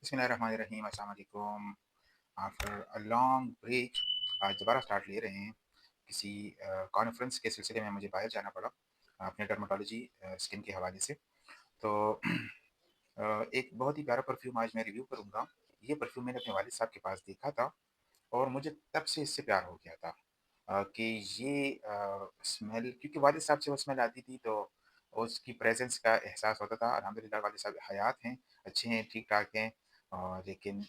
बिस्मिल्लाहिर्रहमानिर्रहीम, अस्सलाम वालेकुम। आफ्टर अ लॉन्ग ब्रेक आज दोबारा स्टार्ट ले रहे हैं। किसी कॉन्फ्रेंस के सिलसिले में मुझे बाहर जाना पड़ा अपने डर्मेटोलॉजी स्किन के हवाले से। तो एक बहुत ही प्यारा परफ्यूम आज मैं रिव्यू करूँगा। ये परफ्यूम मैंने अपने वालिद साहब के पास देखा था और मुझे तब से इससे प्यार हो गया था कि ये स्मेल, क्योंकि वालिद साहब से वो स्मेल आती थी तो उसकी प्रेज़ेंस का एहसास होता था। अल्हम्दुलिल्लाह वालिद साहब हयात हैं, अच्छे हैं, ठीक-ठाक हैं। लेकिन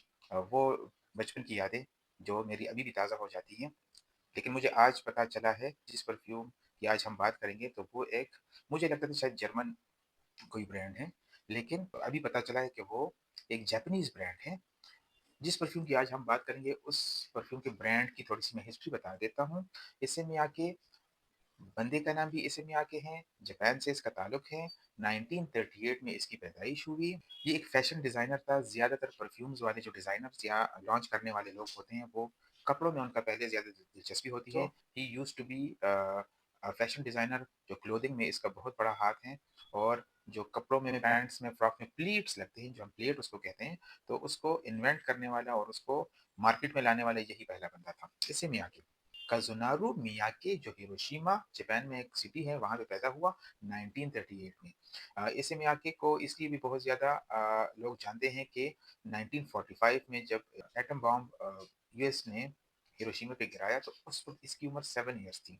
वो बचपन की यादें जो मेरी अभी भी ताज़ा हो जाती हैं। लेकिन मुझे आज पता चला है जिस परफ्यूम की आज हम बात करेंगे तो वो एक, मुझे लगता था शायद जर्मन कोई ब्रांड है, लेकिन अभी पता चला है कि वो एक जापानीज़ ब्रांड है। जिस परफ्यूम की आज हम बात करेंगे उस परफ्यूम के ब्रांड की थोड़ी-सी मैं हिस्ट्री बता देता हूँ। इससे मियाके, बंदे का नाम भी इससे मियाके है, जापान से इसका ताल्लुक है, 1938 में इसकी पैदाइश हुई। ये एक फैशन डिज़ाइनर था, ज़्यादातर परफ्यूम्स वाले जो डिज़ाइनर्स या लॉन्च करने वाले लोग होते हैं, वो कपड़ों में उनका पहले ज़्यादा दिलचस्पी होती है। He used to be fashion designer, जो क्लोथिंग में इसका बहुत बड़ा हाथ है और जो कपड़ों में, पैंट्स में, फ्रॉक में प्लीट्स लगते हैं, जो हम प्लेट उसको कहते हैं, तो उसको इन्वेंट करने वाला और उसको मार्केट में लाने वाला यही पहला बंदा था, इससे मियाके। काज़ुनारू मियाके जो हिरोशिमा जापान में एक सिटी है, वहाँ पे पैदा हुआ 1938 में। इसे मियाके को इसलिए भी बहुत ज़्यादा लोग जानते हैं कि 1945 में जब एटम बॉम्ब यूएस ने हिरोशिमा पे गिराया तो उस वक़्त इसकी उम्र 7 इयर्स थी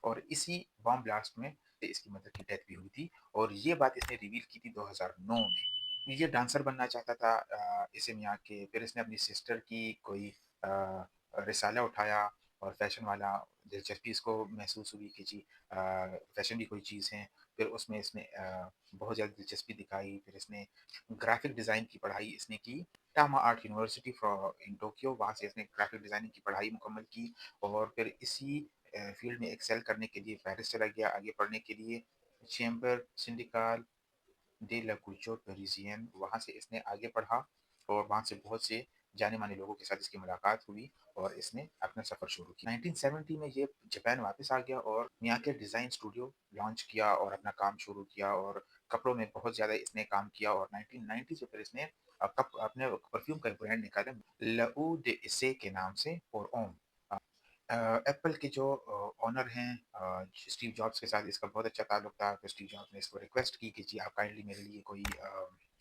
और इसी बॉम्ब ब्लास्ट में इसकी मदर की डेथ भी हुई थी और ये बात इसने रिवील की थी 2009 में। ये डांसर बनना चाहता था इसे मियाके, फिर इसने अपनी सिस्टर की कोई रिसाला उठाया और फैशन वाला दिलचस्पी इसको महसूस हुई कि जी फैशन भी कोई चीज़ है। फिर उसमें इसने बहुत ज़्यादा दिलचस्पी दिखाई। फिर इसने ग्राफ़िक डिज़ाइन की पढ़ाई इसने की, टामा आर्ट यूनिवर्सिटी इन टोक्यो, वहाँ से इसने ग्राफ़िक डिज़ाइनिंग की पढ़ाई मुकम्मल की और फिर इसी फ़ील्ड में एक्सेल करने के लिए पेरिस चला गया आगे पढ़ने के लिए। चैम्बर सिंडिकाल डे लैक्यूचो पेरिसियन, वहाँ से इसने आगे पढ़ा और वहाँ से बहुत से जाने-माने लोगों के साथ इसकी मुलाकात हुई और इसने अपना सफ़र शुरू किया। 1970 में ये जापान वापस आ गया और मियाके डिज़ाइन स्टूडियो लॉन्च किया और अपना काम शुरू किया और कपड़ों में बहुत ज़्यादा इसने काम किया और 1990 से फिर इसने अपने परफ्यूम का ब्रांड निकाला लऊ डे इसे के नाम से और ओम। एप्पल के जो ओनर हैं स्टीव जॉब्स के साथ इसका बहुत अच्छा ताल्लुक था। तो स्टीव जॉब्स ने इसको रिक्वेस्ट की कि जी आप काइंडली मेरे लिए कोई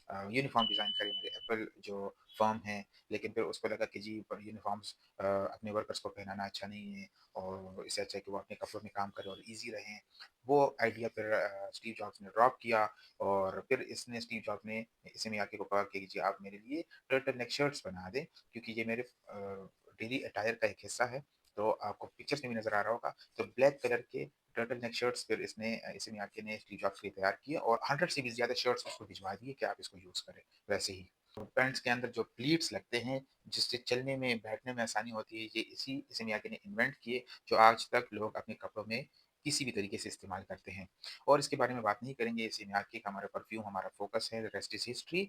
यूनिफ़ॉर्म डिज़ाइन करें मेरे एप्पल जो फ़र्म है। लेकिन फिर उसको लगा कि जी पर यूनिफ़ॉर्म्स अपने वर्कर्स को पहनाना अच्छा नहीं है और इससे अच्छा है कि वो अपने कपड़ों में काम करें और ईज़ी रहें। वो आइडिया फिर स्टीव जॉब्स ने ड्रॉप किया और फिर इसने स्टीव जॉब्स ने इसे मियाके को कहा कि जी आप मेरे लिए टर्टल नेक शर्ट्स बना दें क्योंकि ये मेरे डेली अटायर का एक हिस्सा है। तो आपको पिक्चर्स में भी नज़र आ रहा होगा। तो ब्लैक कलर के टर्टल नेक शर्ट्स फिर इसने इसे मियाके ने स्टीव जॉब्स के लिए तैयार किए और 100 से भी ज़्यादा शर्ट्स उसको भिजवा दिए कि आप इसको यूज़ करें, वैसे ही। तो पैंट्स के अंदर जो प्लीट्स लगते हैं, जिससे चलने में, बैठने में आसानी होती है, ये इसे मियाके ने इन्वेंट किए, जो आज तक लोग अपने कपड़ों में किसी भी तरीके से इस्तेमाल करते हैं। और इसके बारे में बात नहीं करेंगे, इसे मियाके का हमारा परफ्यूम हमारा फ़ोकस है, रेस्ट इज़ हिस्ट्री।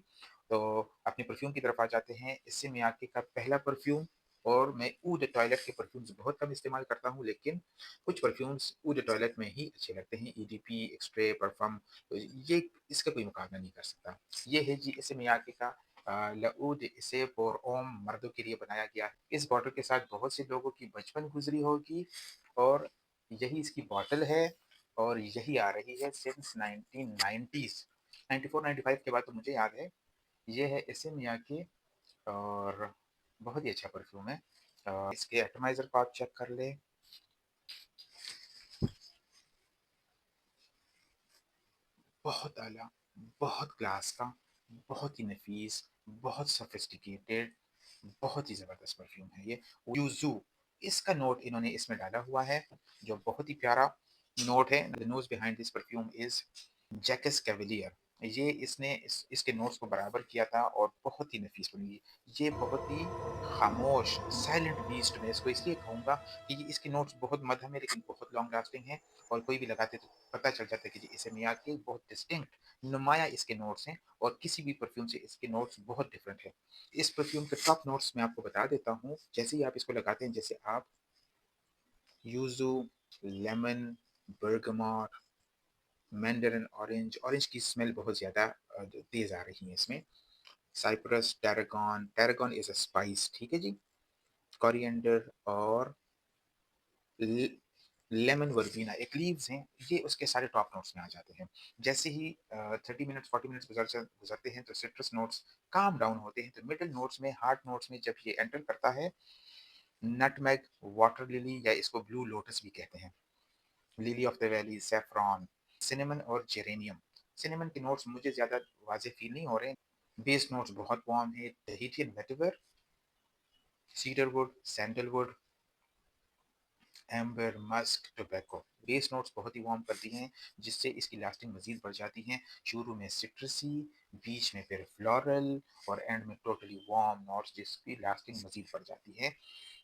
तो अपने परफ्यूम की तरफ आ जाते हैं। इससे मियाके का पहला परफ्यूम, और मैं ऊड टॉयलेट के परफ्यूम्स बहुत कम इस्तेमाल करता हूँ, लेकिन कुछ परफ्यूम्स ऊड टॉयलेट में ही अच्छे लगते हैं। ईडीपी, एक्सट्रे, परफ्यूम, तो ये इसका कोई मुकाबला नहीं कर सकता। ये है जी इसे मियाके का लऊद, इसे फॉर ओम, मर्दों के लिए बनाया गया है। इस बॉटल के साथ बहुत से लोगों की बचपन गुजरी होगी और यही इसकी बॉटल है और यही आ रही है सिंस 1990s। 94-95 के बाद तो मुझे याद है। ये है इसे मियाके और बहुत ही अच्छा परफ्यूम है। इसके एटमाइज़र को आप चेक कर लें। बहुत आला, बहुत क्लास का, बहुत ही नफ़ीस, बहुत सोफिस्टिकेटेड, बहुत ही ज़बरदस्त परफ्यूम है ये। यूज़ू, इसका नोट इन्होंने इसमें डाला हुआ है, जो बहुत ही प्यारा नोट है। The nose behind this perfume is Jacques Cavallier. ये इसने इसके नोट्स को बराबर किया था और बहुत ही नफ़ीस बनी। ये बहुत ही खामोश, साइलेंट बीस्ट, मैं इसको इसलिए कहूँगा कि ये इसके नोट्स बहुत मध्यम है लेकिन बहुत लॉन्ग लास्टिंग है और कोई भी लगाते तो पता चल जाता है कि जी इसे मियाके बहुत डिस्टिंक्ट, नुमाया इसके नोट्स हैं और किसी भी परफ्यूम से इसके नोट्स बहुत डिफरेंट है। इस परफ्यूम के टॉप नोट्स मैं आपको बता देता हूँ। जैसे ही आप इसको लगाते हैं, जैसे आप yuzu, lemon, bergamot, mandarin orange, orange की स्मेल बहुत ज़्यादा तेज़ आ रही है इसमें। Cypress, tarragon, tarragon is a spice, ठीक है जी? कोरिएंडर और ल लेमन वर्बेना एक लीव्स हैं, ये उसके सारे टॉप नोट्स में आ जाते हैं। जैसे ही 30 मिनट्स 40 मिनट्स गुज़रते हैं तो सिट्रस नोट्स काम डाउन होते हैं, तो मिडल नोट्स में, हार्ड नोट्स में जब ये एंटर करता है, नटमेग, वाटर लिली या इसको ब्लू लोटस भी कहते हैं, lily of the valley, saffron, cinnamon और जेरेनियम। सिनेमन के नोट्स मुझे ज़्यादा वाज़ेह फ़ील नहीं हो रहे हैं। बेस नोट्स बहुत वार्म है, Tahitian vetiver, cedarwood, sandalwood, amber, musk, tobacco. Base notes बहुत ही वार्म करती हैं, जिससे इसकी लास्टिंग मज़ीद बढ़ जाती हैं। शुरू में सिट्रसी, बीच में फिर फ्लोरल और एंड में टोटली वार्म नोट्स जिसकी लास्टिंग मज़ीद बढ़ जाती है।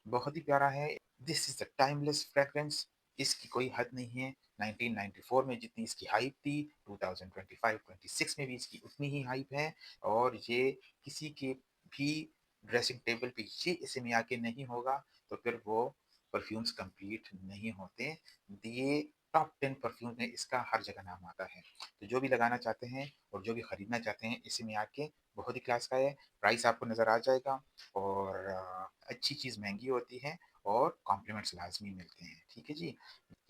बहुत ही प्यारा है। This is the timeless fragrance. इसकी कोई हद नहीं है। 1994 में जितनी इसकी हाइप थी, 2025-26 में भी इसकी उतनी ही हाइप है। और ये किसी के भी ड्रेसिंग टेबल पे ये इसे आके नहीं होगा तो फिर वो परफ्यूम्स कंप्लीट नहीं होते। ये टॉप 10 परफ्यूम में इसका हर जगह नाम आता है। तो जो भी लगाना चाहते हैं और जो भी खरीदना चाहते हैं, इसे में आके बहुत ही क्लास का है। प्राइस आपको नज़र आ जाएगा और अच्छी चीज़ महंगी होती है और कॉम्प्लीमेंट्स लाजमी मिलते हैं, ठीक है जी?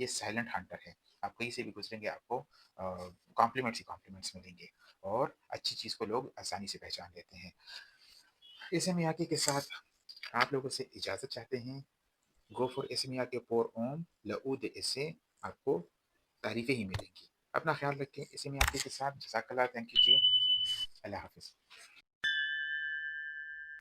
ये साइलेंट हंटर है। आप कहीं से भी गुजरेंगे आपको कॉम्प्लीमेंट्स ही कॉम्प्लीमेंट्स मिलेंगे और अच्छी चीज़ को लोग आसानी से पहचान लेते हैं। इसे मियाके के साथ आप लोगों से इजाज़त चाहते हैं। गो फॉर इसे मियाके पोर ओम लऊद इससे आपको तारीफ़ें ही मिलेंगी। अपना ख्याल रखें इसे मियाके के साथ। जज़ाकल्लाह, थैंक यू जी। अल्लाह हाफ़िज़।